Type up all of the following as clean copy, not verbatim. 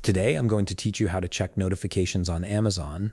Today, I'm going to teach you how to check notifications on Amazon.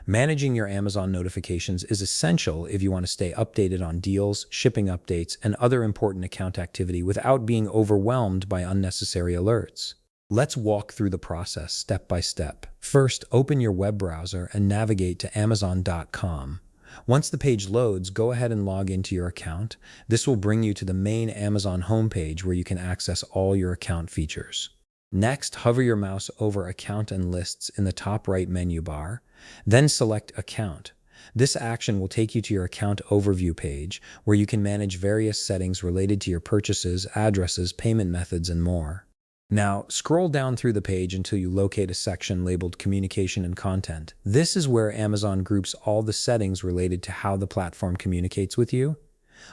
Managing your Amazon notifications is essential if you want to stay updated on deals, shipping updates, and other important account activity without being overwhelmed by unnecessary alerts. Let's walk through the process step by step. First, open your web browser and navigate to Amazon.com. Once the page loads, go ahead and log into your account. This will bring you to the main Amazon homepage where you can access all your account features. Next, hover your mouse over Account and Lists in the top right menu bar, then select Account. This action will take you to your account overview page, where you can manage various settings related to your purchases, addresses, payment methods, and more. Now, scroll down through the page until you locate a section labeled Communication and Content. This is where Amazon groups all the settings related to how the platform communicates with you.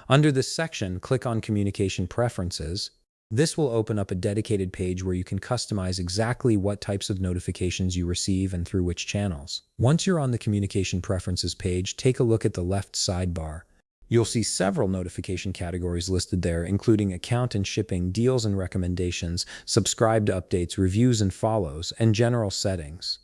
Under this section, click on Communication Preferences. This will open up a dedicated page where you can customize exactly what types of notifications you receive and through which channels. Once you're on the Communication Preferences page, take a look at the left sidebar. You'll see several notification categories listed there, including account and shipping, deals and recommendations, subscribed updates, reviews and follows, and general settings.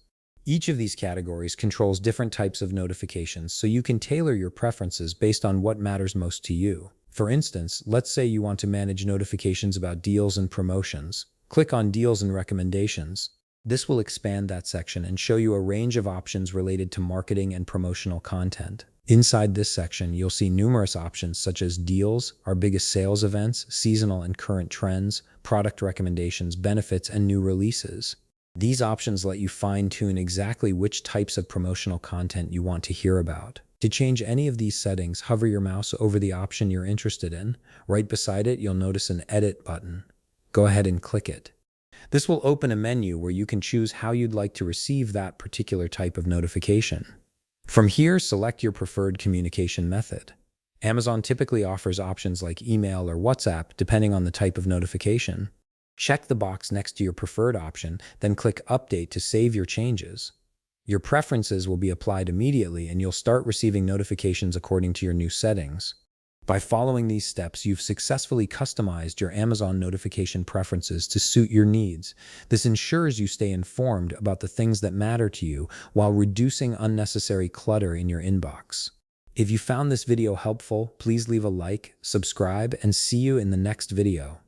Each of these categories controls different types of notifications, so you can tailor your preferences based on what matters most to you. For instance, let's say you want to manage notifications about deals and promotions. Click on Deals and Recommendations. This will expand that section and show you a range of options related to marketing and promotional content. Inside this section, you'll see numerous options such as deals, our biggest sales events, seasonal and current trends, product recommendations, benefits, and new releases. These options let you fine-tune exactly which types of promotional content you want to hear about. To change any of these settings, hover your mouse over the option you're interested in. Right beside it, you'll notice an Edit button. Go ahead and click it. This will open a menu where you can choose how you'd like to receive that particular type of notification. From here, select your preferred communication method. Amazon typically offers options like email or WhatsApp, depending on the type of notification. Check the box next to your preferred option, then click Update to save your changes. Your preferences will be applied immediately, and you'll start receiving notifications according to your new settings. By following these steps, you've successfully customized your Amazon notification preferences to suit your needs. This ensures you stay informed about the things that matter to you while reducing unnecessary clutter in your inbox. If you found this video helpful, please leave a like, subscribe, and see you in the next video.